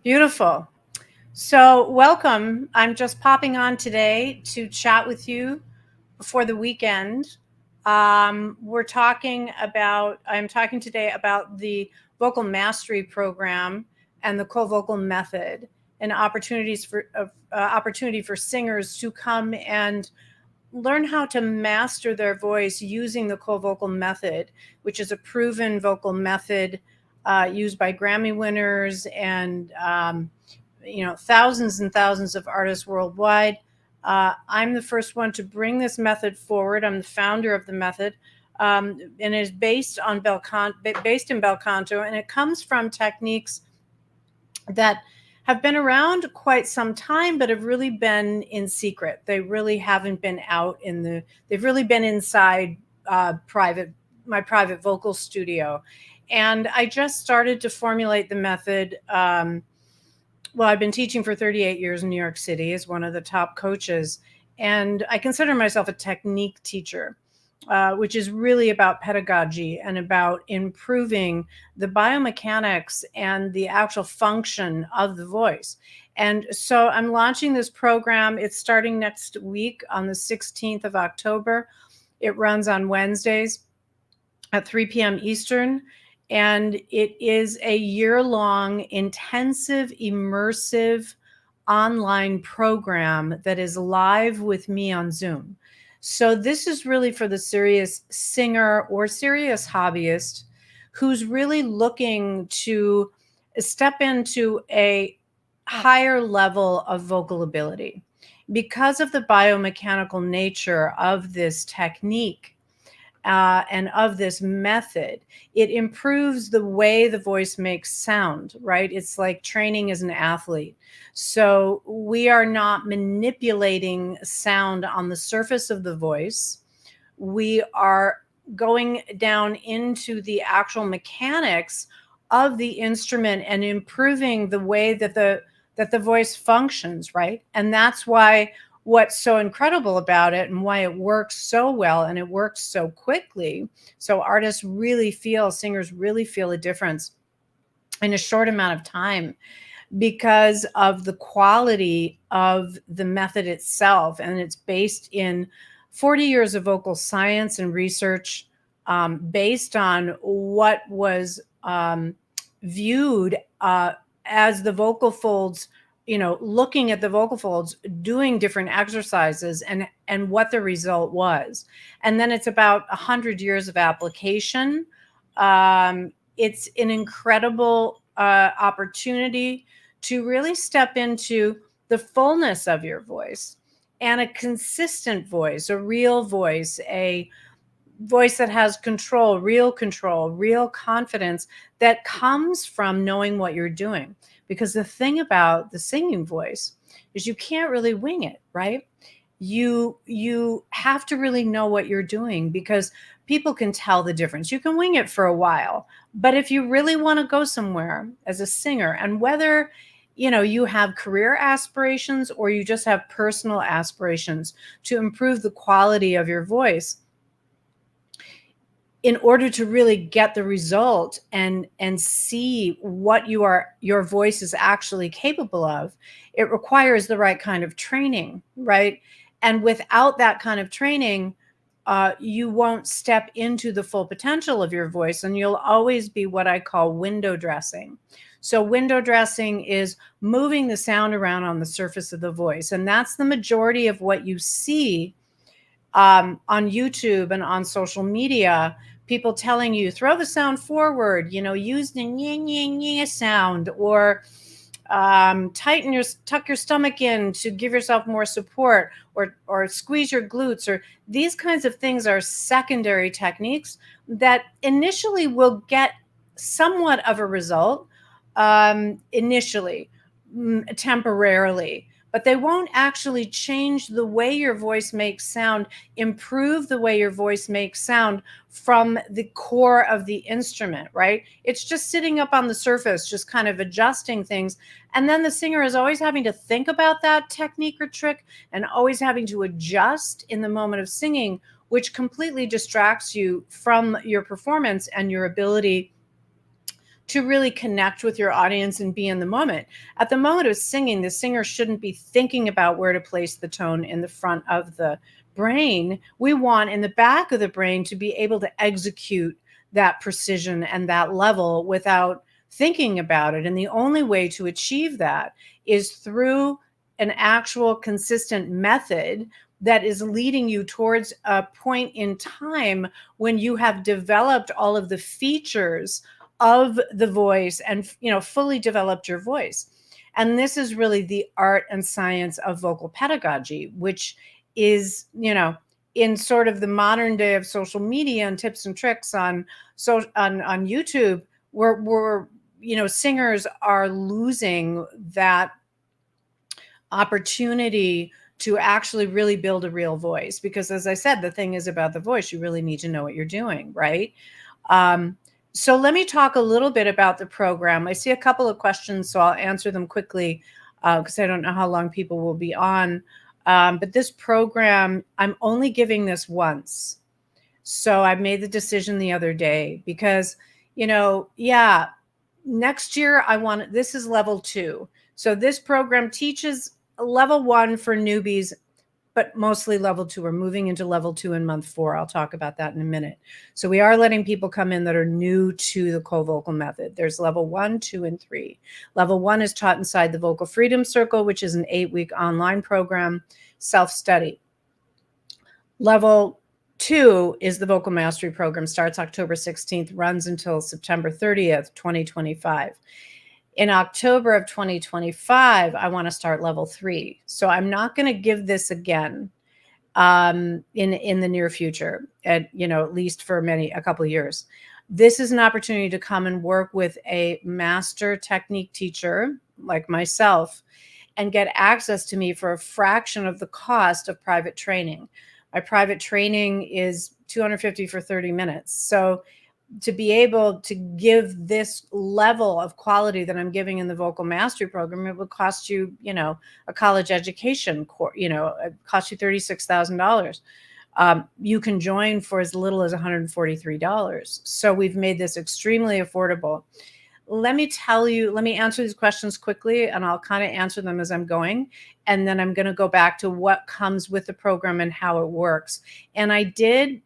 Beautiful. So, welcome. I'm just popping on today to chat with you before the weekend. I'm talking today about the vocal mastery program and the co-vocal method and opportunity for singers to come and learn how to master their voice using the co-vocal method, which is a proven vocal method used by Grammy winners and thousands and thousands of artists worldwide. I'm the first one to bring this method forward. I'm the founder of the method, and it is based in bel canto, and it comes from techniques that have been around quite some time, but have really been in secret. They really haven't been they've really been inside my private vocal studio. And I just started to formulate the method. Well, I've been teaching for 38 years in New York City as one of the top coaches. And I consider myself a technique teacher, which is really about pedagogy and about improving the biomechanics and the actual function of the voice. And so I'm launching this program. It's starting next week on the 16th of October. It runs on Wednesdays at 3 p.m. Eastern. And it is a year-long, intensive, immersive online program that is live with me on Zoom. So this is really for the serious singer or serious hobbyist who's really looking to step into a higher level of vocal ability. Because of the biomechanical nature of this technique, and of this method, it improves the way the voice makes sound, right? It's like training as an athlete. So we are not manipulating sound on the surface of the voice. We are going down into the actual mechanics of the instrument and improving the way that the voice functions, right? And that's why what's so incredible about it and why it works so well and it works so quickly. So singers really feel a difference in a short amount of time because of the quality of the method itself. And it's based in 40 years of vocal science and research, based on what was viewed as the vocal folds, looking at the vocal folds, doing different exercises and what the result was. And then it's about 100 years of application. It's an incredible opportunity to really step into the fullness of your voice and a consistent voice, a real voice, a voice that has control, real confidence that comes from knowing what you're doing. Because the thing about the singing voice is you can't really wing it, right? You have to really know what you're doing because people can tell the difference. You can wing it for a while, but if you really want to go somewhere as a singer, and whether you have career aspirations or you just have personal aspirations to improve the quality of your voice, in order to really get the result and see what your voice is actually capable of, it requires the right kind of training, right? And without that kind of training, you won't step into the full potential of your voice, and you'll always be what I call window dressing. So window dressing is moving the sound around on the surface of the voice, and that's the majority of what you see on YouTube and on social media. People telling you throw the sound forward, use the nya sound, or tuck your stomach in to give yourself more support, or squeeze your glutes, or these kinds of things are secondary techniques that initially will get somewhat of a result, initially, temporarily, but they won't actually change the way your voice makes sound, improve the way your voice makes sound from the core of the instrument, right? It's just sitting up on the surface, just kind of adjusting things. And then the singer is always having to think about that technique or trick and always having to adjust in the moment of singing, which completely distracts you from your performance and your ability to really connect with your audience and be in the moment. At the moment of singing, the singer shouldn't be thinking about where to place the tone in the front of the brain. We want in the back of the brain to be able to execute that precision and that level without thinking about it. And the only way to achieve that is through an actual consistent method that is leading you towards a point in time when you have developed all of the features of the voice and fully developed your voice. And this is really the art and science of vocal pedagogy, which is in sort of the modern day of social media and tips and tricks on YouTube, where singers are losing that opportunity to actually really build a real voice. Because as I said, the thing is about the voice, you really need to know what you're doing, right? So let me talk a little bit about the program. I see a couple of questions, so I'll answer them quickly because I don't know how long people will be on. But this program, I'm only giving this once. So I made the decision the other day because, next year this is level 2. So this program teaches level 1 for newbies, but mostly level 2. We're moving into level 2 in month 4. I'll talk about that in a minute. So we are letting people come in that are new to the co-vocal method. There's level 1, 2, and 3. Level 1 is taught inside the Vocal Freedom Circle, which is an 8-week online program, self-study. Level 2 is the Vocal Mastery Program, starts October 16th, runs until September 30th, 2025. In October of 2025, I want to start level 3. So I'm not going to give this again in the near future, at least for a couple of years. This is an opportunity to come and work with a master technique teacher like myself and get access to me for a fraction of the cost of private training. My private training is $250 for 30 minutes. So to be able to give this level of quality that I'm giving in the Vocal Mastery Program, it would cost you, a college education course, it costs you $36,000. You can join for as little as $143. So we've made this extremely affordable. Let me answer these questions quickly, and I'll kind of answer them as I'm going. And then I'm going to go back to what comes with the program and how it works. And I did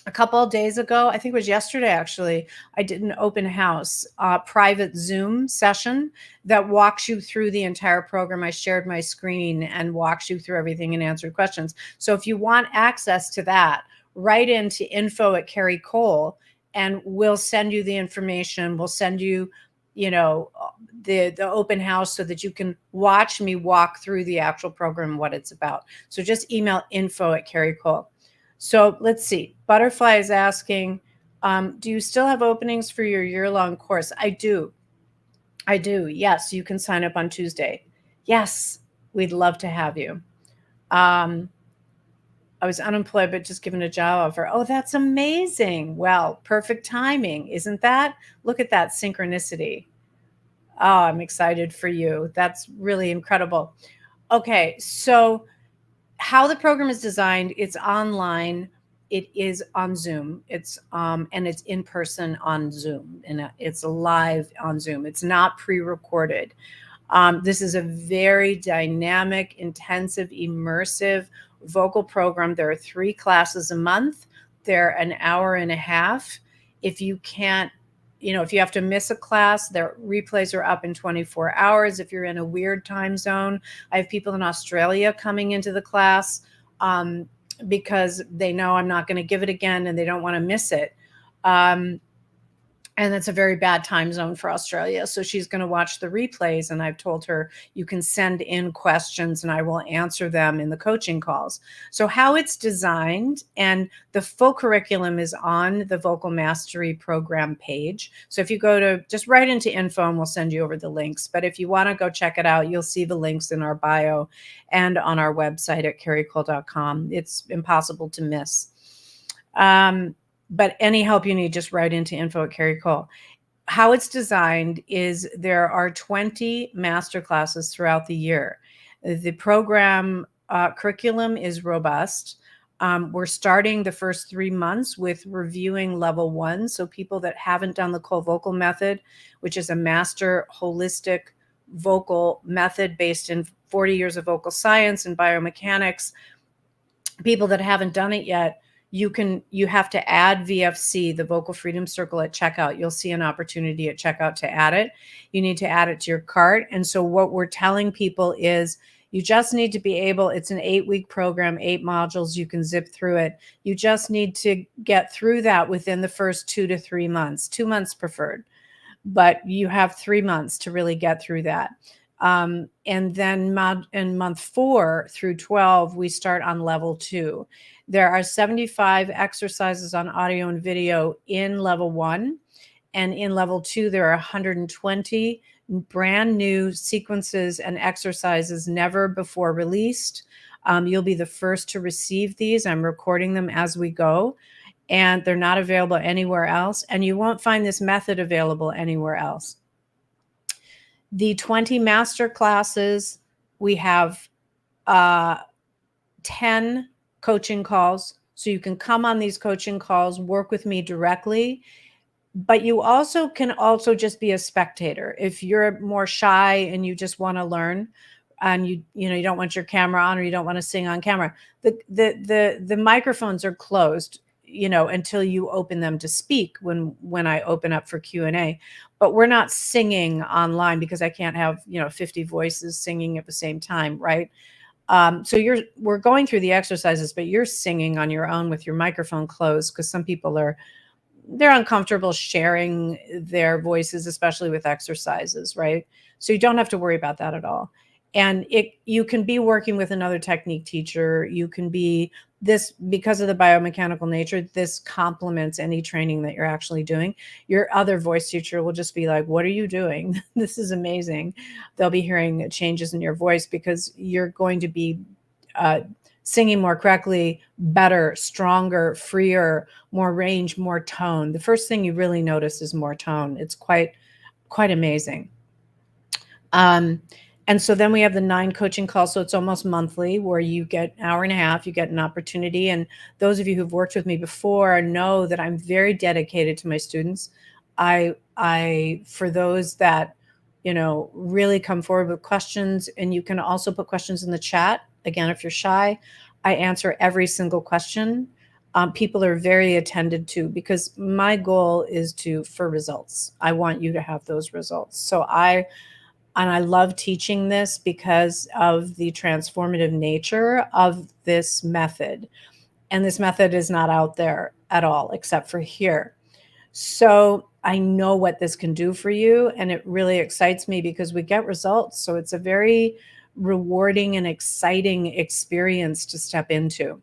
a couple of days ago, I think it was yesterday actually, I did an open house private Zoom session that walks you through the entire program. I shared my screen and walks you through everything and answered questions. So if you want access to that, write into info@Carrie and we'll send you the information. We'll send you, the open house so that you can watch me walk through the actual program and what it's about. So just email info@Carrie. So let's see. Butterfly is asking, do you still have openings for your year-long course? I do. Yes, you can sign up on Tuesday. Yes, we'd love to have you. I was unemployed, but just given a job offer. Oh, that's amazing. Well, perfect timing, isn't that? Look at that synchronicity. Oh, I'm excited for you. That's really incredible. Okay, so how the program is designed, it's online. It is on Zoom. It's and it's in person on Zoom, and it's live on Zoom. It's not pre-recorded. This is a very dynamic, intensive, immersive vocal program. There are 3 classes a month. They're an hour and a half. If you can't, if you have to miss a class, their replays are up in 24 hours. If you're in a weird time zone, I have people in Australia coming into the class because they know I'm not going to give it again and they don't want to miss it. And that's a very bad time zone for Australia. So she's going to watch the replays. And I've told her you can send in questions and I will answer them in the coaching calls. So how it's designed, and the full curriculum is on the Vocal Mastery Program page. So if you go to, just write into info and we'll send you over the links. But if you want to go check it out, you'll see the links in our bio and on our website at carriecole.com. It's impossible to miss. But any help you need, just write into info@Carrie. How it's designed is there are 20 master classes throughout the year. The program curriculum is robust. We're starting the first 3 months with reviewing level 1. So people that haven't done the Cole Vocal method, which is a master holistic vocal method based in 40 years of vocal science and biomechanics, people that haven't done it yet, you have to add VFC, the Vocal Freedom Circle, at checkout. You'll see an opportunity at checkout to add it. You need to add it to your cart. And so what we're telling people is you just need to be able, it's an 8-week program, 8 modules, you can zip through it. You just need to get through that within the first 2 to 3 months, 2 months preferred, but you have 3 months to really get through that. And then in month 4 through 12, we start on level 2. There are 75 exercises on audio and video in level 1. And in level 2, there are 120 brand new sequences and exercises never before released. You'll be the first to receive these. I'm recording them as we go, and they're not available anywhere else. And you won't find this method available anywhere else. The 20 master classes, we have 10 coaching calls. So you can come on these coaching calls, work with me directly, but you also can just be a spectator. If you're more shy and you just want to learn, and you don't want your camera on, or you don't want to sing on camera, the microphones are closed, until you open them to speak when I open up for Q&A. But we're not singing online because I can't have 50 voices singing at the same time, right? So we're going through the exercises, but you're singing on your own with your microphone closed, because some people they're uncomfortable sharing their voices, especially with exercises, right? So you don't have to worry about that at all. And you can be working with another technique teacher. You can be this, because of the biomechanical nature, this complements any training that you're actually doing. Your other voice teacher will just be like, what are you doing? This is amazing. They'll be hearing changes in your voice because you're going to be singing more correctly, better, stronger, freer, more range, more tone. The first thing you really notice is more tone. It's quite amazing. And so then we have the 9 coaching calls. So it's almost monthly, where you get an hour and a half, you get an opportunity. And those of you who've worked with me before know that I'm very dedicated to my students. For those that, really come forward with questions, and you can also put questions in the chat. Again, if you're shy, I answer every single question. People are very attended to, because my goal is for results. I want you to have those results. So I love teaching this because of the transformative nature of this method. And this method is not out there at all, except for here. So I know what this can do for you, and it really excites me because we get results. So it's a very rewarding and exciting experience to step into.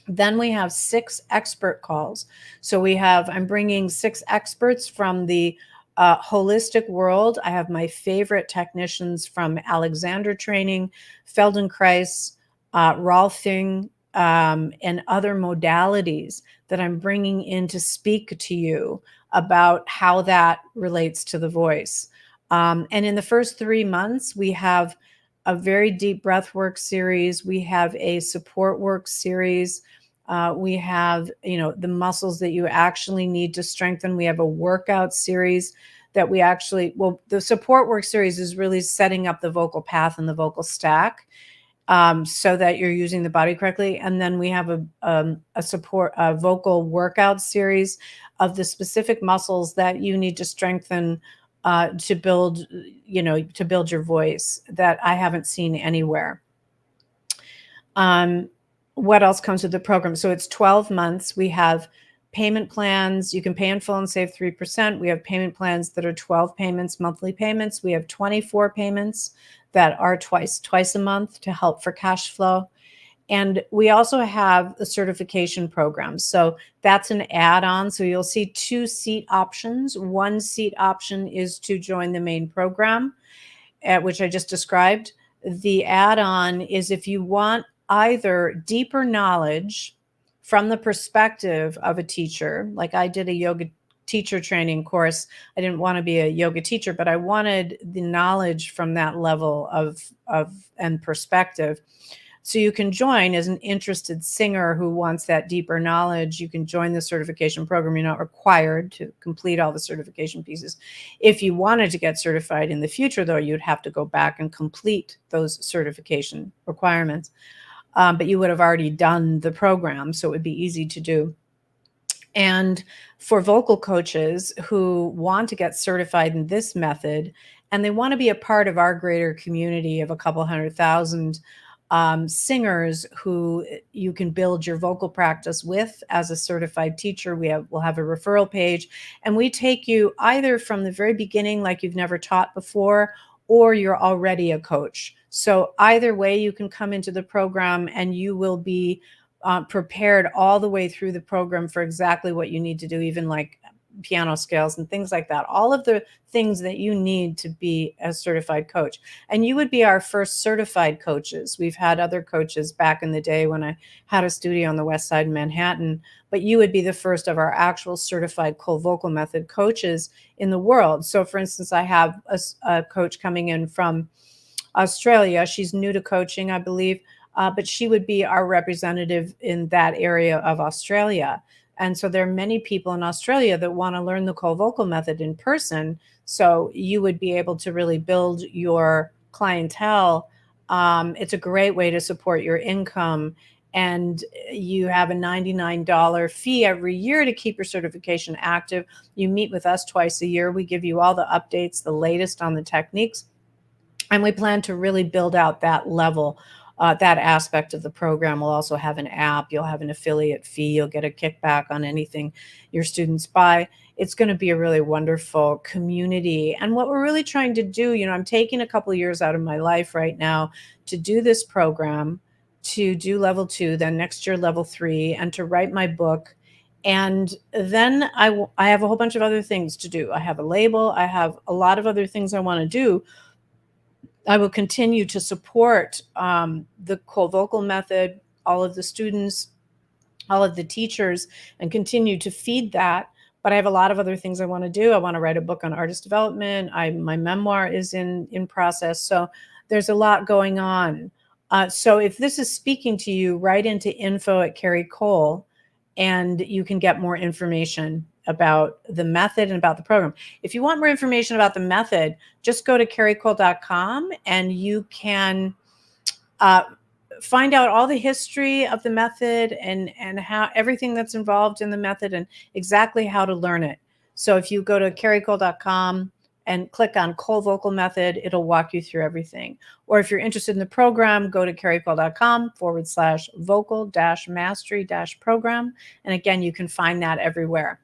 Then we have 6 expert calls. So I'm bringing 6 experts from the holistic world. I have my favorite technicians from Alexander Training, Feldenkrais, Rolfing, and other modalities that I'm bringing in to speak to you about how that relates to the voice. And in the first 3 months, we have a very deep breath work series. We have a support work series. We have, the muscles that you actually need to strengthen. We have a workout series that the support work series is really setting up the vocal path and the vocal stack, so that you're using the body correctly. And then we have a vocal workout series of the specific muscles that you need to strengthen to build your voice, that I haven't seen anywhere. What else comes with the program? So it's 12 months. We have payment plans. You can pay in full and save 3%. We have payment plans that are 12 payments, monthly payments. We have 24 payments that are twice a month to help for cash flow. And we also have a certification program. So that's an add-on. So you'll see 2 seat options. One seat option is to join the main program, which I just described. The add-on is if you want either deeper knowledge from the perspective of a teacher, like I did a yoga teacher training course. I didn't want to be a yoga teacher, but I wanted the knowledge from that level of and perspective. So you can join as an interested singer who wants that deeper knowledge. You can join the certification program. You're not required to complete all the certification pieces. If you wanted to get certified in the future, though, you'd have to go back and complete those certification requirements. But you would have already done the program, so it would be easy to do. And for vocal coaches who want to get certified in this method and they want to be a part of our greater community of a couple 100,000 singers who you can build your vocal practice with as a certified teacher, we'll have a referral page, and we take you either from the very beginning, like you've never taught before, or you're already a coach. So either way, you can come into the program and you will be prepared all the way through the program for exactly what you need to do, even like piano scales and things like that. All of the things that you need to be a certified coach. And you would be our first certified coaches. We've had other coaches back in the day when I had a studio on the west side in Manhattan, but you would be the first of our actual certified cold vocal method coaches in the world. So for instance, I have a coach coming in from Australia. She's new to coaching, I believe, but she would be our representative in that area of Australia. And so there are many people in Australia that want to learn the cold vocal method in person. So you would be able to really build your clientele. It's a great way to support your income. And you have a $99 fee every year to keep your certification active. You meet with us twice a year. We give you all the updates, the latest on the techniques. And we plan to really build out that level, that aspect of the program. We'll also have an app. You'll have an affiliate fee. You'll get a kickback on anything your students buy. It's going to be a really wonderful community. And what we're really trying to do, I'm taking a couple of years out of my life right now to do this program, to do level 2, then next year level 3, and to write my book. And then I have a whole bunch of other things to do. I have a label. I have a lot of other things I want to do. I will continue to support the cold vocal method, all of the students, all of the teachers, and continue to feed that. But I have a lot of other things I want to do. I want to write a book on artist development. My memoir is in process. So there's a lot going on. So if this is speaking to you, write into info@Carrie and you can get more information about the method and about the program. If you want more information about the method, just go to carriecole.com and you can find out all the history of the method and how everything that's involved in the method and exactly how to learn it. So if you go to carriecole.com and click on cold vocal method, it'll walk you through everything. Or if you're interested in the program, go to carriecole.com/vocal-mastery-program. And again, you can find that everywhere.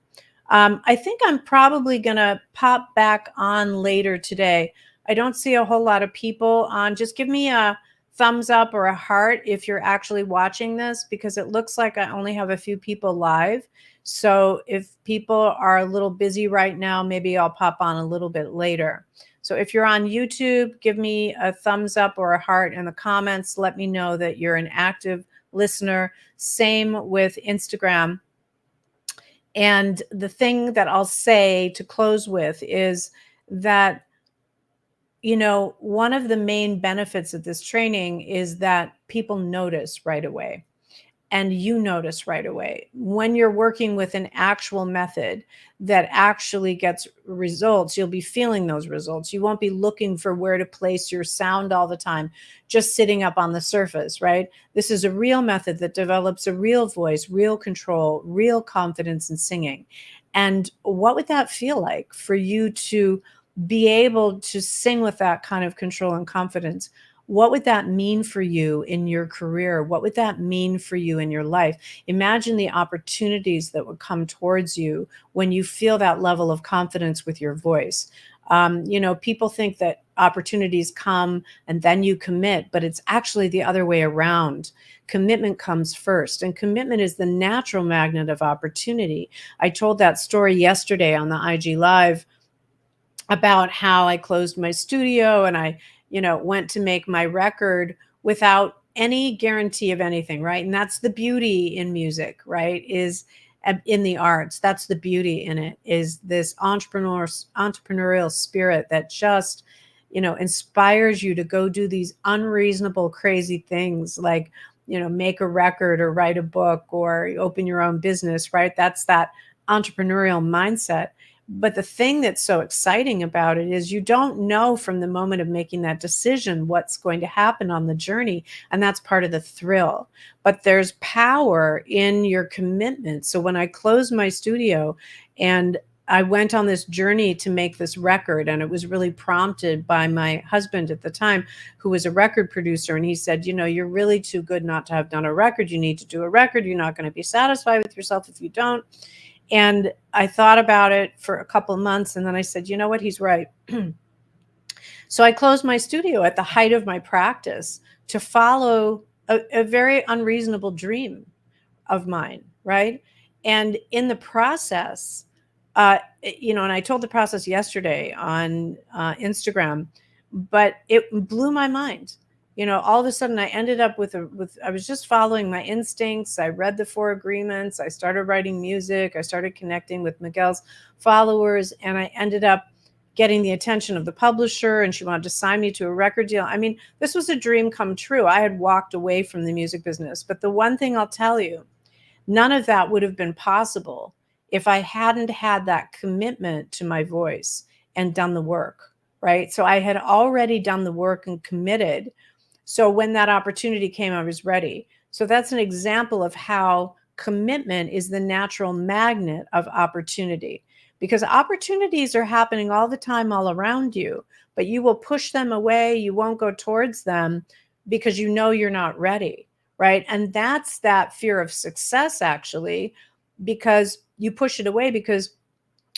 I think I'm probably going to pop back on later today. I don't see a whole lot of people on. Just give me a thumbs up or a heart if you're actually watching this, because it looks like I only have a few people live. So if people are a little busy right now, maybe I'll pop on a little bit later. So if you're on YouTube, give me a thumbs up or a heart in the comments. Let me know that you're an active listener. Same with Instagram. And the thing that I'll say to close with is that, one of the main benefits of this training is that people notice right away. And you notice right away when you're working with an actual method that actually gets results. You'll be feeling those results. You won't be looking for where to place your sound all the time, just sitting up on the surface, right? This is a real method that develops a real voice, real control, real confidence in singing. And what would that feel like for you to be able to sing with that kind of control and confidence? What would that mean for you in your career? What would that mean for you in your life? Imagine the opportunities that would come towards you when you feel that level of confidence with your voice. People think that opportunities come and then you commit, but it's actually the other way around. Commitment comes first, and commitment is the natural magnet of opportunity. I told that story yesterday on the IG Live about how I closed my studio and I went to make my record without any guarantee of anything, right? And that's the beauty in music, right? Is in the arts. That's the beauty in it, is this entrepreneurial spirit that just, inspires you to go do these unreasonable, crazy things like, make a record or write a book or open your own business, right? That's that entrepreneurial mindset. But the thing that's so exciting about it is you don't know from the moment of making that decision what's going to happen on the journey. And that's part of the thrill. But there's power in your commitment. So when I closed my studio and I went on this journey to make this record, and it was really prompted by my husband at the time, who was a record producer. And he said, you're really too good not to have done a record. You need to do a record. You're not going to be satisfied with yourself if you don't. And I thought about it for a couple of months. And then I said, you know what? He's right. So I closed my studio at the height of my practice to follow a very unreasonable dream of mine, right? And in the process, and I told the process yesterday on Instagram, but it blew my mind. All of a sudden I ended up I was just following my instincts. I read the 4 agreements. I started writing music. I started connecting with Miguel's followers, and I ended up getting the attention of the publisher, and she wanted to sign me to a record deal. I mean, this was a dream come true. I had walked away from the music business, but the one thing I'll tell you, none of that would have been possible if I hadn't had that commitment to my voice and done the work, right? So I had already done the work and committed. So when that opportunity came, I was ready. So that's an example of how commitment is the natural magnet of opportunity, because opportunities are happening all the time, all around you, but you will push them away. You won't go towards them because you're not ready, right? And that's that fear of success, actually, because you push it away because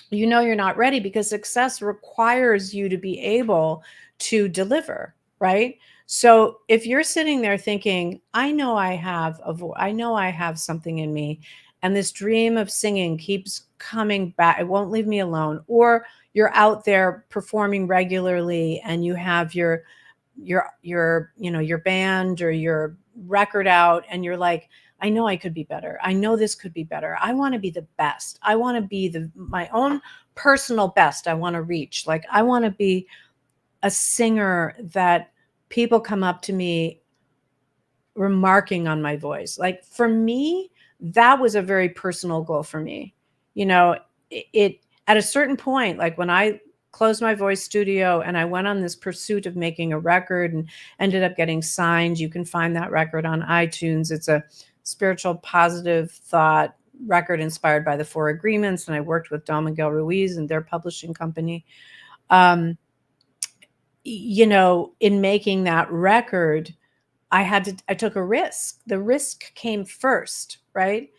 you're not ready, because success requires you to be able to deliver, right? So if you're sitting there thinking, I know I have I know I have something in me, and this dream of singing keeps coming back, it won't leave me alone, or you're out there performing regularly and you have your band or your record out, and you're like, I know I could be better. I know this could be better. I want to be the best. I want to be my own personal best. I want to reach. Like, I want to be a singer that people come up to me remarking on my voice. Like, for me, that was a very personal goal for me. It at a certain point, like when I closed my voice studio and I went on this pursuit of making a record and ended up getting signed. You can find that record on iTunes. It's a spiritual positive thought record inspired by the 4 agreements. And I worked with Don Miguel Ruiz and their publishing company. In making that record, I took a risk. The risk came first, right?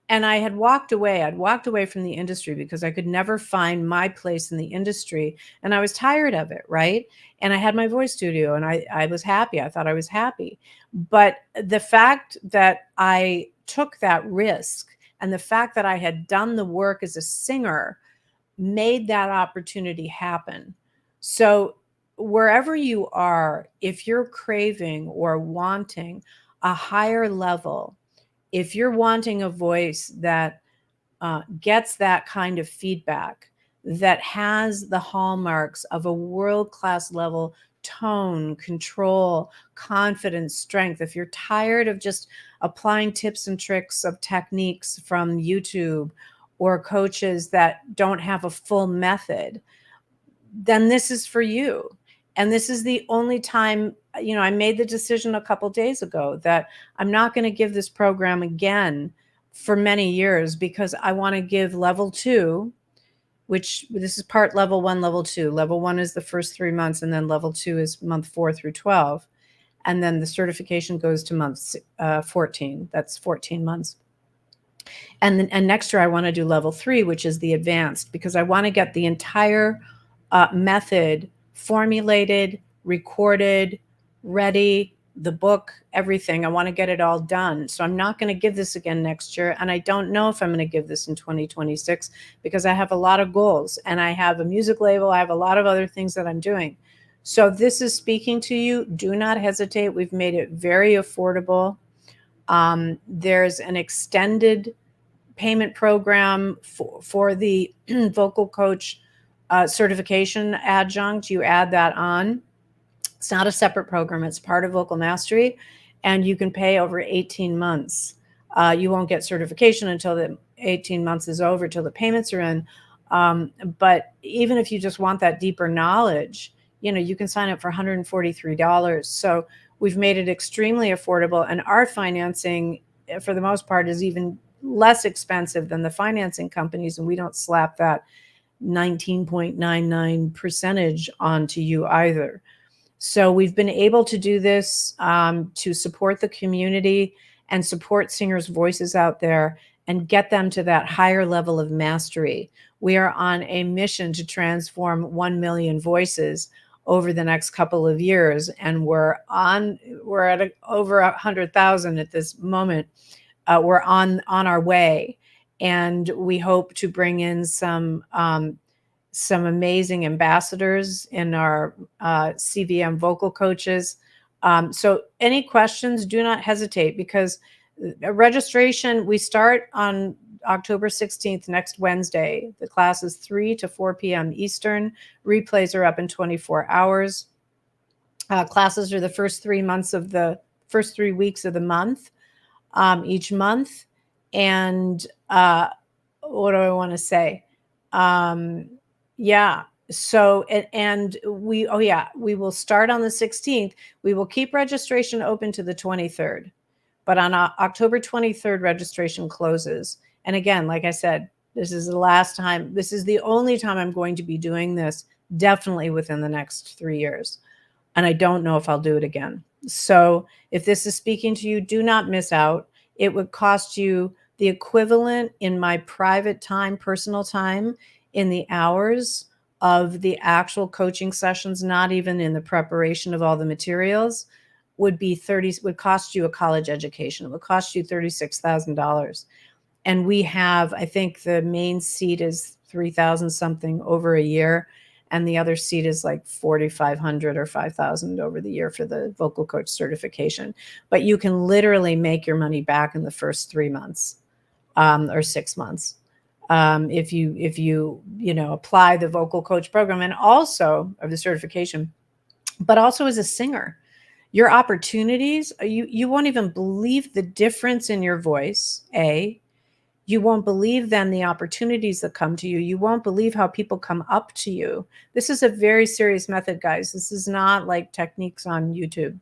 And I had walked away. I'd walked away from the industry because I could never find my place in the industry. And I was tired of it, right? And I had my voice studio and I was happy. I thought I was happy. But the fact that I took that risk and the fact that I had done the work as a singer made that opportunity happen. So wherever you are, if you're craving or wanting a higher level, if you're wanting a voice that gets that kind of feedback, that has the hallmarks of a world-class level tone, control, confidence, strength, if you're tired of just applying tips and tricks of techniques from YouTube or coaches that don't have a full method, then this is for you. And this is the only time, I made the decision a couple days ago that I'm not going to give this program again for many years, because I want to give level 2, which this is part level 1, level 2. Level 1 is the first 3 months, and then level 2 is month 4 through 12. And then the certification goes to month 14. That's 14 months. And next year I want to do level 3, which is the advanced, because I want to get the entire method formulated, recorded, ready, the book, everything. I want to get it all done. So I'm not going to give this again next year. And I don't know if I'm going to give this in 2026, because I have a lot of goals and I have a music label. I have a lot of other things that I'm doing. So this is speaking to you. Do not hesitate. We've made it very affordable. There's an extended payment program for the vocal coach certification adjunct. You add that on. It's not a separate program. It's part of Vocal Mastery, and you can pay over 18 months. You won't get certification until the 18 months is over, till the payments are in. But even if you just want that deeper knowledge, you can sign up for $143. So we've made it extremely affordable, and our financing, for the most part, is even less expensive than the financing companies, and we don't slap that 19.99 percentage onto you either. So we've been able to do this to support the community and support singers' voices out there and get them to that higher level of mastery. We are on a mission to transform 1 million voices over the next couple of years, and we're at over 100,000 at this moment. We're on our way, and we hope to bring in some amazing ambassadors in our CVM vocal coaches. So any questions, do not hesitate, because registration, we start on October 16th, next Wednesday. The class is 3 to 4 p.m. Eastern. Replays are up in 24 hours. Classes are the first 3 weeks of the month, each month. And what do I want to say? Yeah. So, and we will start on the 16th. We will keep registration open to the 23rd, but on October 23rd, registration closes. And again, like I said, this is the last time, this is the only time I'm going to be doing this, definitely within the next 3 years. And I don't know if I'll do it again. So if this is speaking to you, do not miss out. It would cost you the equivalent in my private time, personal time, in the hours of the actual coaching sessions, not even in the preparation of all the materials, would cost you a college education. It would cost you $36,000. And we have, I think the main seat is 3,000 something over a year, and the other seat is like 4,500 or 5,000 over the year for the vocal coach certification. But you can literally make your money back in the first 3 months or 6 months. If you apply the vocal coach program, and also of the certification, but also as a singer, your opportunities, you won't even believe the difference in your voice. You won't believe then the opportunities that come to you. You won't believe how people come up to you. This is a very serious method, guys. This is not like techniques on YouTube.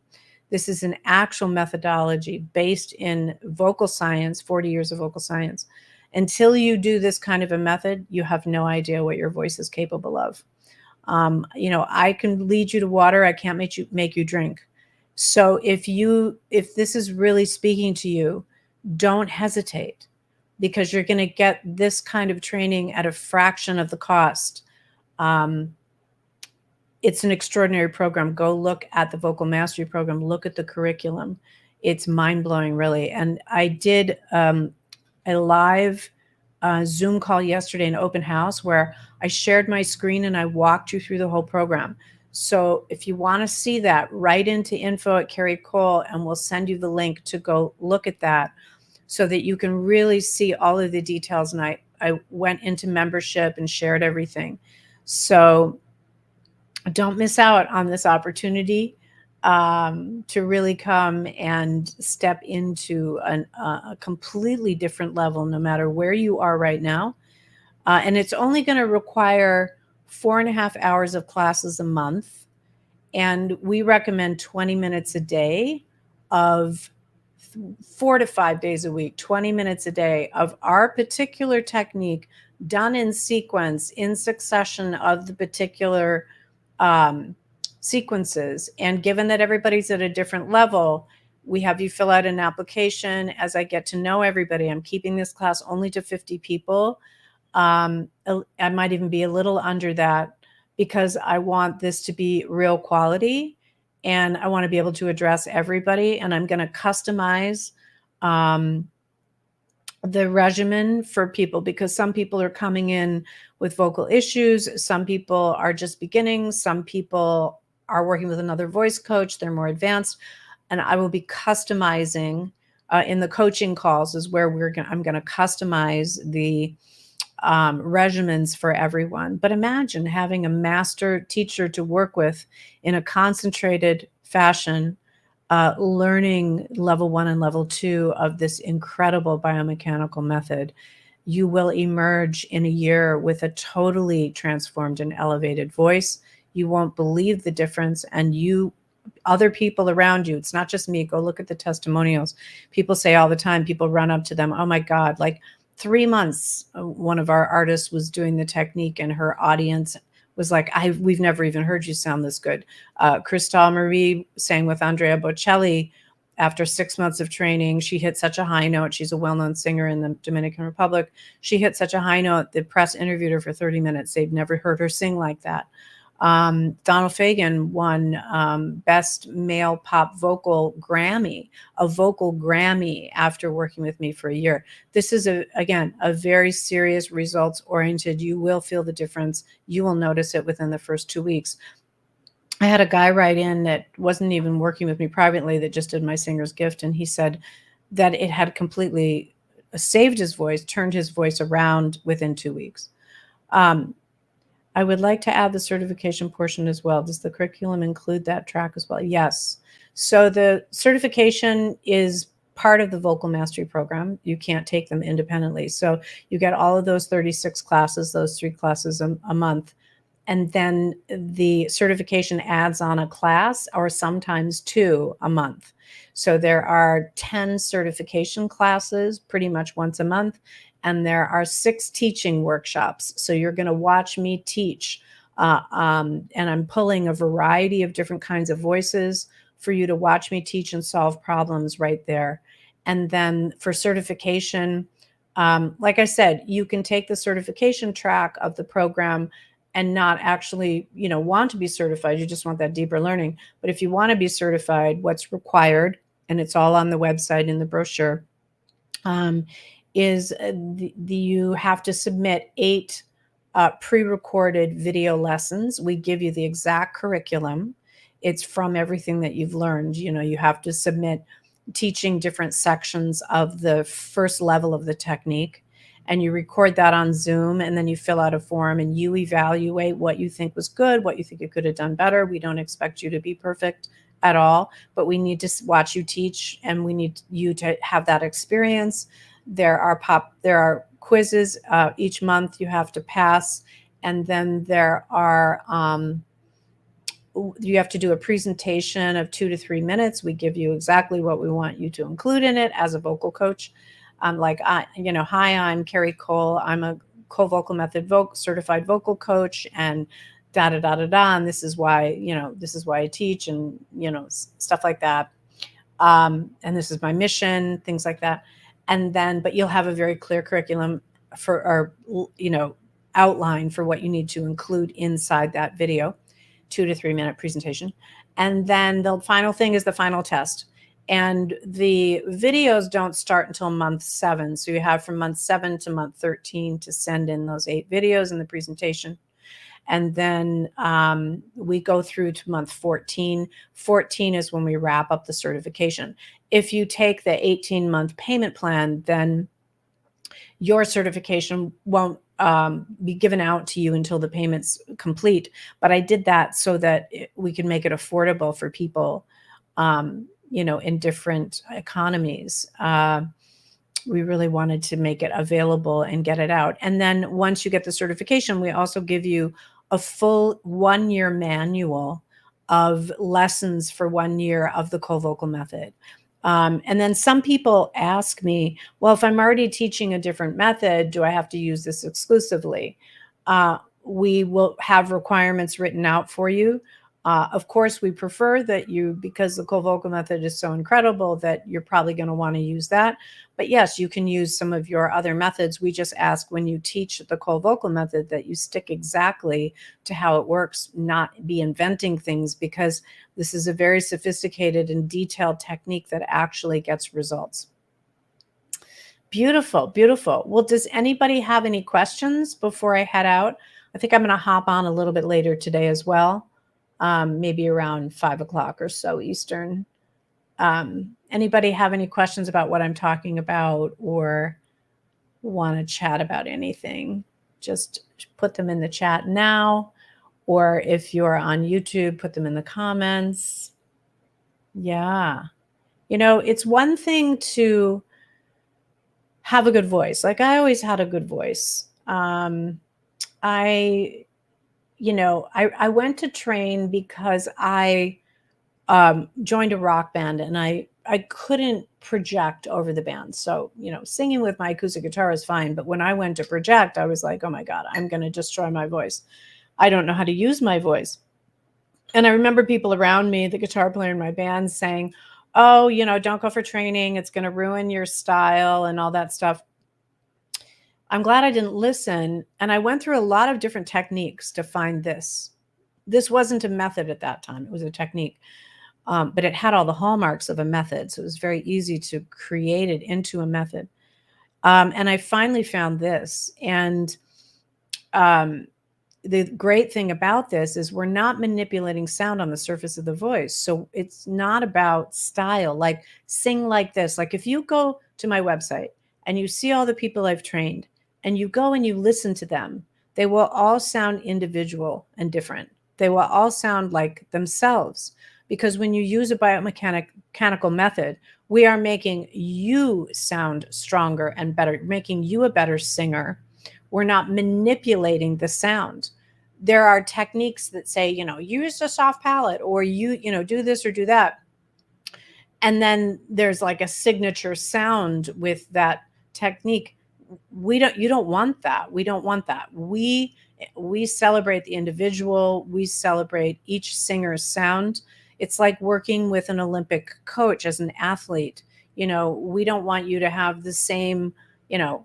This is an actual methodology based in vocal science, 40 years of vocal science. Until you do this kind of a method, you have no idea what your voice is capable of. I can lead you to water. I can't make you drink. So if this is really speaking to you, don't hesitate, because you're going to get this kind of training at a fraction of the cost. It's an extraordinary program. Go look at the Vocal Mastery program. Look at the curriculum. It's mind-blowing, really. And I did a live Zoom call yesterday, an open house, where I shared my screen and I walked you through the whole program. So if you want to see that, write into info@Carrie Cole, and we'll send you the link to go look at that, so that you can really see all of the details. And I went into membership and shared everything. So don't miss out on this opportunity to really come and step into a completely different level, no matter where you are right now. And it's only going to require 4.5 hours of classes a month. And we recommend 20 minutes a day of 4 to 5 days a week, 20 minutes a day of our particular technique, done in sequence, in succession of the particular sequences. And given that everybody's at a different level, we have you fill out an application. As I get to know everybody, I'm keeping this class only to 50 people. I might even be a little under that, because I want this to be real quality, and I want to be able to address everybody. And I'm going to customize the regimen for people, because some people are coming in with vocal issues. Some people are just beginning. Some people are working with another voice coach. They're more advanced. And I will be customizing in the coaching calls is where I'm going to customize the regimens for everyone. But imagine having a master teacher to work with in a concentrated fashion, learning level 1 and level 2 of this incredible biomechanical method. You will emerge in a year with a totally transformed and elevated voice. You won't believe the difference, and other people around you, it's not just me, go look at the testimonials. People say all the time, people run up to them, oh my God, like 3 months, one of our artists was doing the technique and her audience was like, we've never even heard you sound this good. Cristal Marie sang with Andrea Bocelli. After 6 months of training, she hit such a high note. She's a well-known singer in the Dominican Republic. She hit such a high note, the press interviewed her for 30 minutes. They'd never heard her sing like that. Donald Fagen won Best Male Pop Vocal Grammy, a vocal Grammy, after working with me for a year. This is, again, a very serious, results-oriented. You will feel the difference. You will notice it within the first 2 weeks. I had a guy write in that wasn't even working with me privately, that just did my singer's gift, and he said that it had completely saved his voice, turned his voice around within 2 weeks. I would like to add the certification portion as well. Does the curriculum include that track as well? Yes. So the certification is part of the vocal mastery program. You can't take them independently. So you get all of those 36 classes, those 3 classes a month. And then the certification adds on a class, or sometimes 2 a month. So there are 10 certification classes pretty much once a month, and there are 6 teaching workshops. So you're going to watch me teach, and I'm pulling a variety of different kinds of voices for you to watch me teach and solve problems right there. And then for certification, like I said, you can take the certification track of the program and not actually, want to be certified. You just want that deeper learning. But if you want to be certified, what's required, and it's all on the website in the brochure, is you have to submit 8 pre-recorded video lessons. We give you the exact curriculum. It's from everything that you've learned. You have to submit teaching different sections of the first level of the technique, and you record that on Zoom, and then you fill out a form and you evaluate what you think was good, what you think you could have done better. We don't expect you to be perfect at all, but we need to watch you teach, and we need you to have that experience. There are quizzes each month you have to pass, and then you have to do a presentation of 2 to 3 minutes. We give you exactly what we want you to include in it as a vocal coach. Hi, I'm Carrie Cole. I'm a Cole Vocal Method certified vocal coach, and da da da da da. And this is why I teach, and stuff like that. And this is my mission, things like that. And then, but you'll have a very clear curriculum outline for what you need to include inside that video, 2 to 3 minute presentation. And then the final thing is the final test. And the videos don't start until month 7. So you have from month 7 to month 13 to send in those 8 videos and the presentation. And then we go through to month 14. 14 is when we wrap up the certification. If you take the 18-month payment plan, then your certification won't be given out to you until the payment's complete. But I did that so that we can make it affordable for people, in different economies. We really wanted to make it available and get it out. And then once you get the certification, we also give you a full 1-year manual of lessons for 1 year of the Cole Vocal Method. And then some people ask me, well, if I'm already teaching a different method, do I have to use this exclusively? We will have requirements written out for you. Of course, we prefer that because the Cole Vocal Method is so incredible, that you're probably going to want to use that. But yes, you can use some of your other methods. We just ask when you teach the Cole Vocal Method that you stick exactly to how it works, not be inventing things, because this is a very sophisticated and detailed technique that actually gets results. Beautiful, beautiful. Well, does anybody have any questions before I head out? I think I'm going to hop on a little bit later today as well. Maybe around 5 o'clock or so Eastern. Anybody have any questions about what I'm talking about, or want to chat about anything, just put them in the chat now. Or if you're on YouTube, put them in the comments. Yeah. It's one thing to have a good voice. Like I always had a good voice. I, I went to train because I joined a rock band and I couldn't project over the band. So, singing with my acoustic guitar is fine. But when I went to project, I was like, oh my God, I'm going to destroy my voice. I don't know how to use my voice. And I remember people around me, the guitar player in my band, saying, oh, don't go for training. It's going to ruin your style and all that stuff. I'm glad I didn't listen. And I went through a lot of different techniques to find this. This wasn't a method at that time, it was a technique. But it had all the hallmarks of a method. So it was very easy to create it into a method. And I finally found this. And the great thing about this is we're not manipulating sound on the surface of the voice. So it's not about style, like sing like this. Like if you go to my website and you see all the people I've trained and you go and you listen to them, they will all sound individual and different. They will all sound like themselves. Because when you use a biomechanical method, we are making you sound stronger and better, making you a better singer. We're not manipulating the sound. There are techniques that say, use a soft palate or do this or do that. And then there's like a signature sound with that technique. You don't want that. We don't want that. We celebrate the individual. We celebrate each singer's sound. It's like working with an Olympic coach as an athlete. We don't want you to have the same,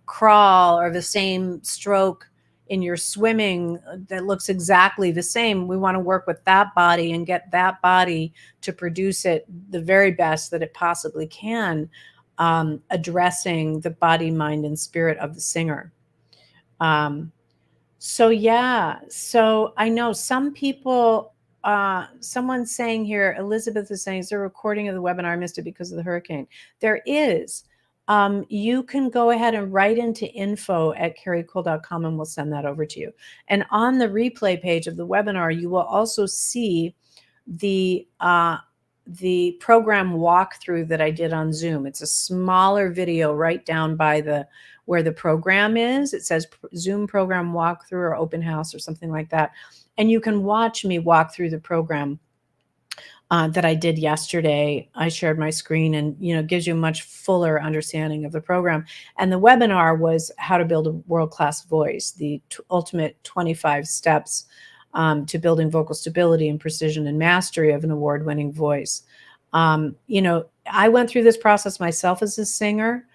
crawl or the same stroke in your swimming that looks exactly the same. We want to work with that body and get that body to produce it the very best that it possibly can, addressing the body, mind, and spirit of the singer. So I know some people, someone's saying here, Elizabeth is saying, is there a recording of the webinar? I missed it because of the hurricane. There is. You can go ahead and write into info@carriecole.com and we'll send that over to you. And on the replay page of the webinar, you will also see the program walkthrough that I did on Zoom. It's a smaller video right down by where the program is. It says Zoom program walkthrough or open house or something like that. And you can watch me walk through the program that I did yesterday. I shared my screen and, gives you a much fuller understanding of the program. And the webinar was how to build a world-class voice, the ultimate 25 steps to building vocal stability and precision and mastery of an award-winning voice. I went through this process myself as a singer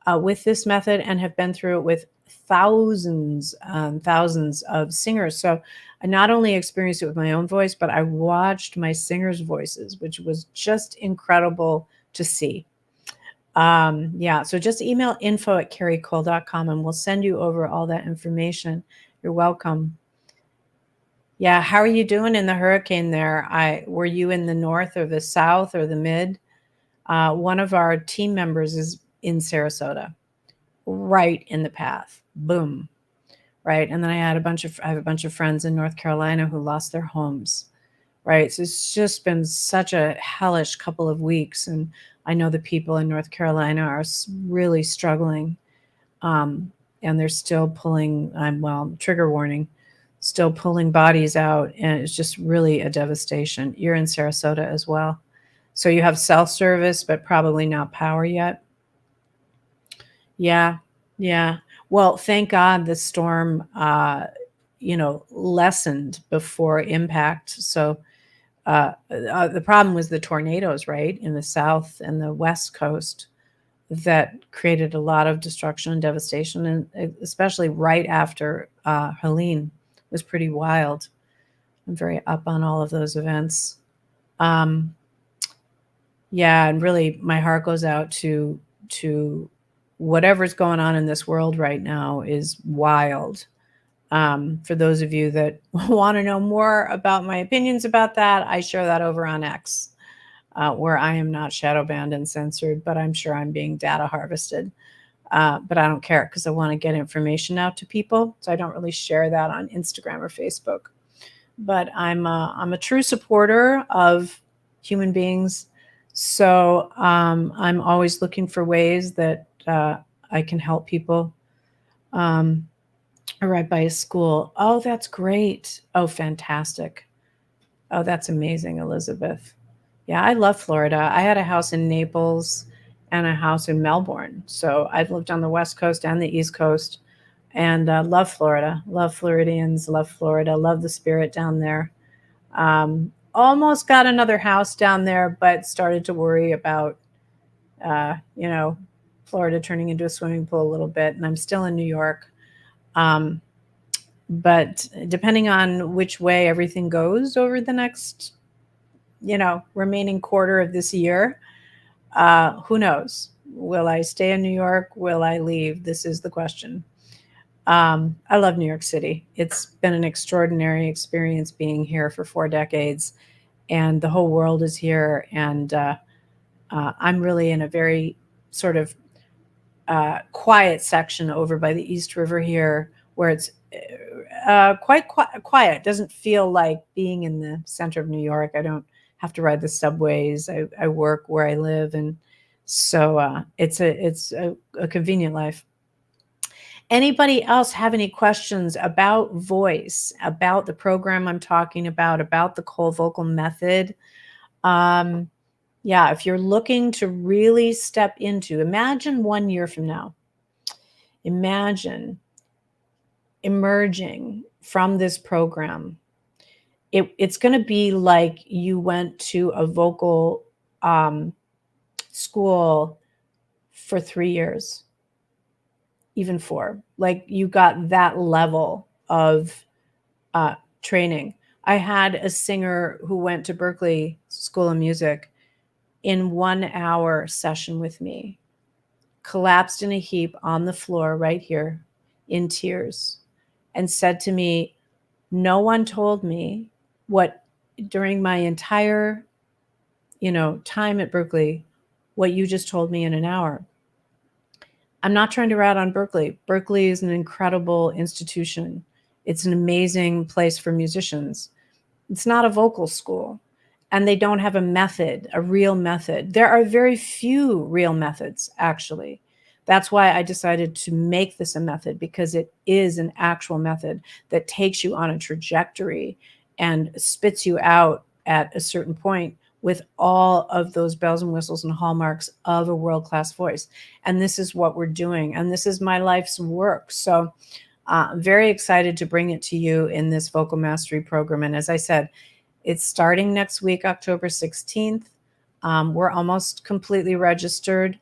with this method and have been through it with thousands of singers. So I not only experienced it with my own voice, but I watched my singers' voices, which was just incredible to see. So just email info@carriecole.com and we'll send you over all that information. You're welcome. Yeah, how are you doing in the hurricane there? Were you in the north or the south or the mid? One of our team members is in Sarasota, right in the path. Boom. Right. And then I have a bunch of friends in North Carolina who lost their homes. Right. So it's just been such a hellish couple of weeks. And I know the people in North Carolina are really struggling. And they're still pulling, trigger warning, still pulling bodies out. And it's just really a devastation. You're in Sarasota as well. So you have cell service, but probably not power yet. Yeah. Yeah. Well, thank God the storm, lessened before impact. So the problem was the tornadoes, right, in the south and the west coast that created a lot of destruction and devastation, and especially right after Helene was pretty wild. I'm very up on all of those events. And really my heart goes out to whatever's going on in this world right now is wild. For those of you that want to know more about my opinions about that, I share that over on X, where I am not shadow banned and censored, but I'm sure I'm being data harvested. But I don't care because I want to get information out to people. So I don't really share that on Instagram or Facebook. But I'm a true supporter of human beings. So I'm always looking for ways that I can help people. Um, right by a school. Oh, that's great. Oh, fantastic. Oh, that's amazing, Elizabeth. Yeah, I love Florida. I had a house in Naples and a house in Melbourne. So I've lived on the West Coast and the East Coast, and love Florida. Love Floridians. Love Florida. Love the spirit down there. Almost got another house down there, but started to worry about, you know, Florida turning into a swimming pool a little bit. And I'm still in New York. Um, but depending on which way everything goes over the next, remaining quarter of this year, who knows? Will I stay in New York? Will I leave? This is the question. I love New York City. It's been an extraordinary experience being here for 4 decades, and the whole world is here. And I'm really in a very sort of quiet section over by the East River here, where it's quite quiet. It doesn't feel like being in the center of New York. I don't have to ride the subways. I work where I live, and so it's a convenient life. Anybody else have any questions about voice, about the program I'm talking about the Cole vocal method? Um, yeah, if you're looking to really step into, imagine 1 year from now, imagine emerging from this program. It's going to be like you went to a vocal school for 3 years, even 4. Like you got that level of training. I had a singer who went to Berklee School of Music in 1 hour session with me, collapsed in a heap on the floor right here in tears, and said to me, no one told me what during my entire, time at Berklee, what you just told me in an hour. I'm not trying to rat on Berklee. Berklee is an incredible institution. It's an amazing place for musicians. It's not a vocal school, and they don't have a method, a real method. There are very few real methods, actually. That's why I decided to make this a method, because it is an actual method that takes you on a trajectory and spits you out at a certain point with all of those bells and whistles and hallmarks of a world-class voice. And this is what we're doing. And this is my life's work. So I'm very excited to bring it to you in this vocal mastery program. And as I said, it's starting next week, October 16th. We're almost completely registered.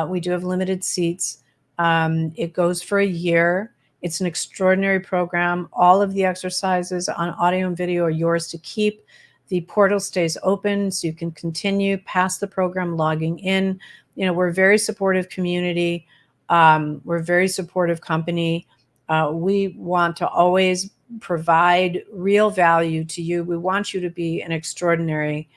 We do have limited seats. It goes for a year. It's an extraordinary program. All of the exercises on audio and video are yours to keep. The portal stays open so you can continue past the program logging in. We're a very supportive community. We're a very supportive company. We want to always provide real value to you. We want you to be an extraordinary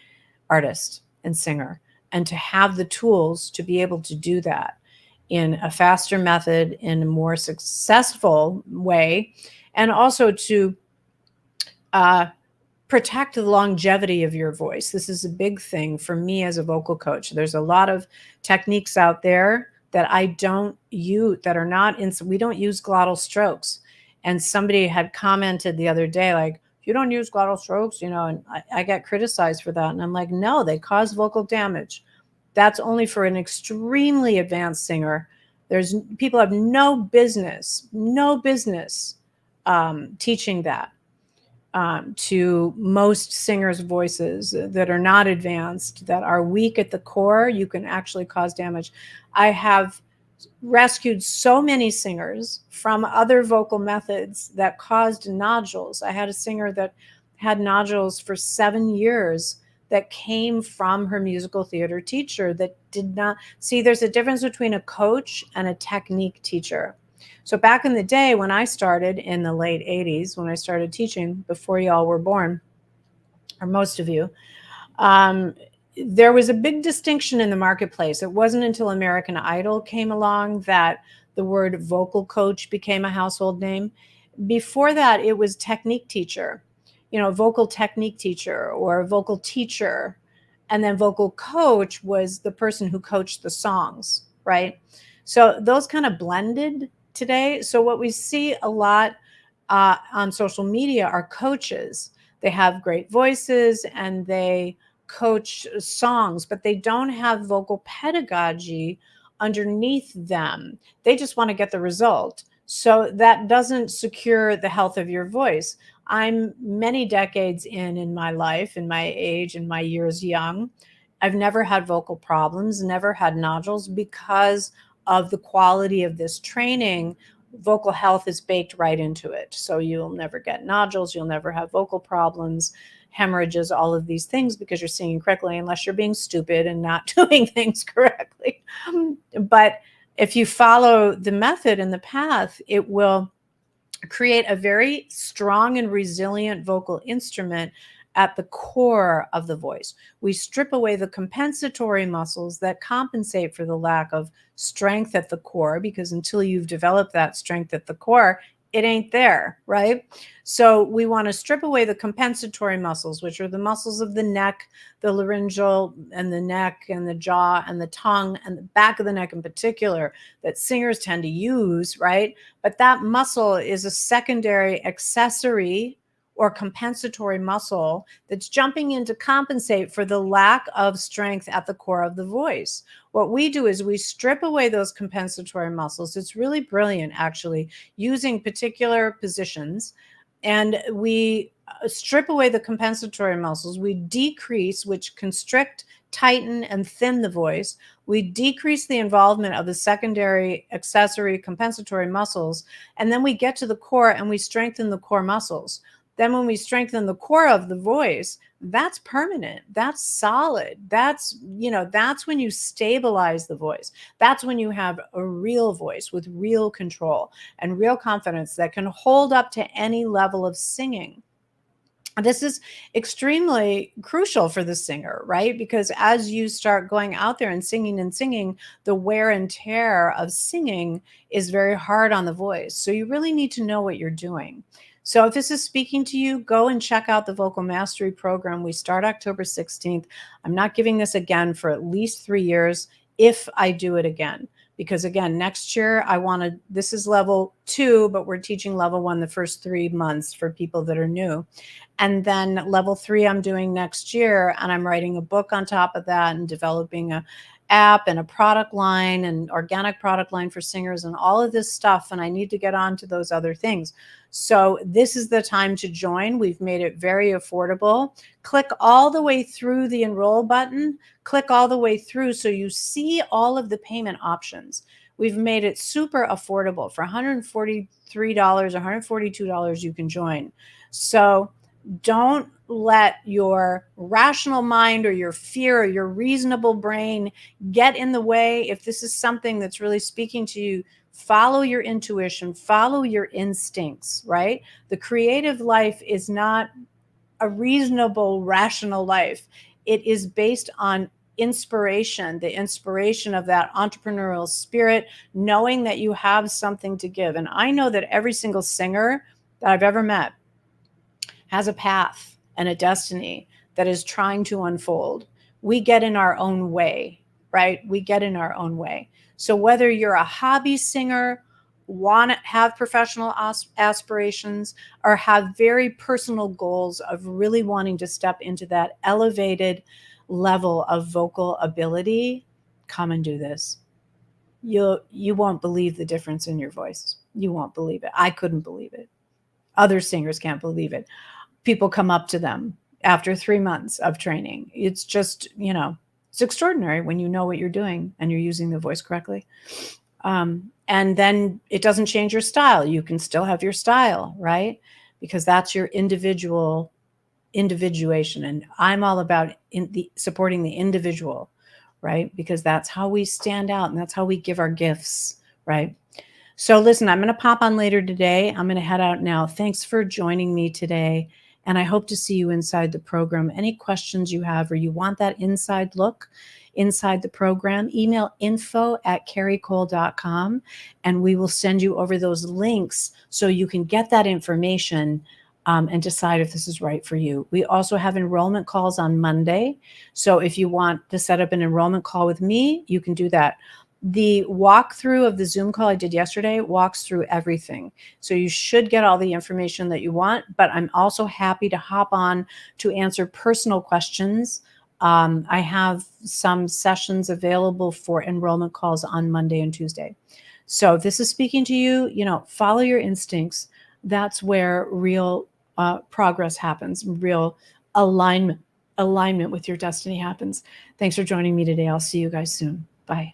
artist and singer, and to have the tools to be able to do that in a faster method, in a more successful way, and also to protect the longevity of your voice. This is a big thing for me as a vocal coach. There's a lot of techniques out there that I don't use, that are not in, we don't use glottal strokes. And somebody had commented the other day, like, you don't use glottal strokes, and I get criticized for that. And I'm like, no, they cause vocal damage. That's only for an extremely advanced singer. People have no business teaching that to most singers' voices that are not advanced, that are weak at the core. You can actually cause damage. I have rescued so many singers from other vocal methods that caused nodules. I had a singer that had nodules for 7 years that came from her musical theater teacher that did not see. There's a difference between a coach and a technique teacher. So back in the day when I started in the late 80s, when I started teaching, before y'all were born, or most of you, there was a big distinction in the marketplace. It wasn't until American Idol came along that the word vocal coach became a household name. Before that, it was technique teacher, vocal technique teacher or vocal teacher. And then vocal coach was the person who coached the songs, right? So those kind of blended today. So what we see a lot on social media are coaches. They have great voices and they coach songs, but they don't have vocal pedagogy underneath them. They just want to get the result. So that doesn't secure the health of your voice. I'm many decades in my life, in my age, in my years young. I've never had vocal problems, never had nodules because of the quality of this training. Vocal health is baked right into it. So you'll never get nodules, you'll never have vocal problems, hemorrhages, all of these things because you're singing correctly, unless you're being stupid and not doing things correctly. But if you follow the method and the path, it will create a very strong and resilient vocal instrument at the core of the voice. We strip away the compensatory muscles that compensate for the lack of strength at the core, because until you've developed that strength at the core, it ain't there, right? So we want to strip away the compensatory muscles, which are the muscles of the neck, the laryngeal and the neck and the jaw and the tongue and the back of the neck in particular, that singers tend to use, right? But that muscle is a secondary accessory or compensatory muscle that's jumping in to compensate for the lack of strength at the core of the voice. What we do is we strip away those compensatory muscles. It's really brilliant, actually, using particular positions. And we strip away the compensatory muscles. We decrease, which constrict, tighten, and thin the voice. We decrease the involvement of the secondary accessory compensatory muscles. And then we get to the core and we strengthen the core muscles. Then when we strengthen the core of the voice, that's permanent. That's solid. That's when you stabilize the voice. That's when you have a real voice with real control and real confidence that can hold up to any level of singing. This is extremely crucial for the singer, right? Because as you start going out there and singing, the wear and tear of singing is very hard on the voice. So you really need to know what you're doing. So if this is speaking to you, go and check out the Vocal Mastery Program. We start October 16th. I'm not giving this again for at least 3 years if I do it again. Because again, next year this is level 2, but we're teaching level 1 the first 3 months for people that are new. And then level 3 I'm doing next year, and I'm writing a book on top of that and developing a app and a product line and organic product line for singers and all of this stuff. And I need to get on to those other things. So this is the time to join. We've made it very affordable. Click all the way through the enroll button. Click all the way through so you see all of the payment options. We've made it super affordable. For $143, $142, you can join. So don't let your rational mind or your fear or your reasonable brain get in the way. If this is something that's really speaking to you, follow your intuition, follow your instincts, right? The creative life is not a reasonable, rational life. It is based on inspiration, the inspiration of that entrepreneurial spirit, knowing that you have something to give. And I know that every single singer that I've ever met has a path and a destiny that is trying to unfold. We get in our own way, right? We get in our own way. So whether you're a hobby singer, want to have professional aspirations, or have very personal goals of really wanting to step into that elevated level of vocal ability, come and do this. You won't believe the difference in your voice. You won't believe it. I couldn't believe it. Other singers can't believe it. People come up to them after 3 months of training. It's just, it's extraordinary when you know what you're doing and you're using the voice correctly. And then it doesn't change your style. You can still have your style, right? Because that's your individuation. And I'm all about supporting the individual, right? Because that's how we stand out and that's how we give our gifts, right? So listen, I'm going to pop on later today. I'm going to head out now. Thanks for joining me today. And I hope to see you inside the program. Any questions you have, or you want that inside look inside the program, email info@carriecole.com, and we will send you over those links so you can get that information and decide if this is right for you. We also have enrollment calls on Monday. So if you want to set up an enrollment call with me, you can do that. The walkthrough of the Zoom call I did yesterday walks through everything. So you should get all the information that you want, but I'm also happy to hop on to answer personal questions. I have some sessions available for enrollment calls on Monday and Tuesday. So if this is speaking to you, follow your instincts. That's where real progress happens, real alignment with your destiny happens. Thanks for joining me today. I'll see you guys soon. Bye.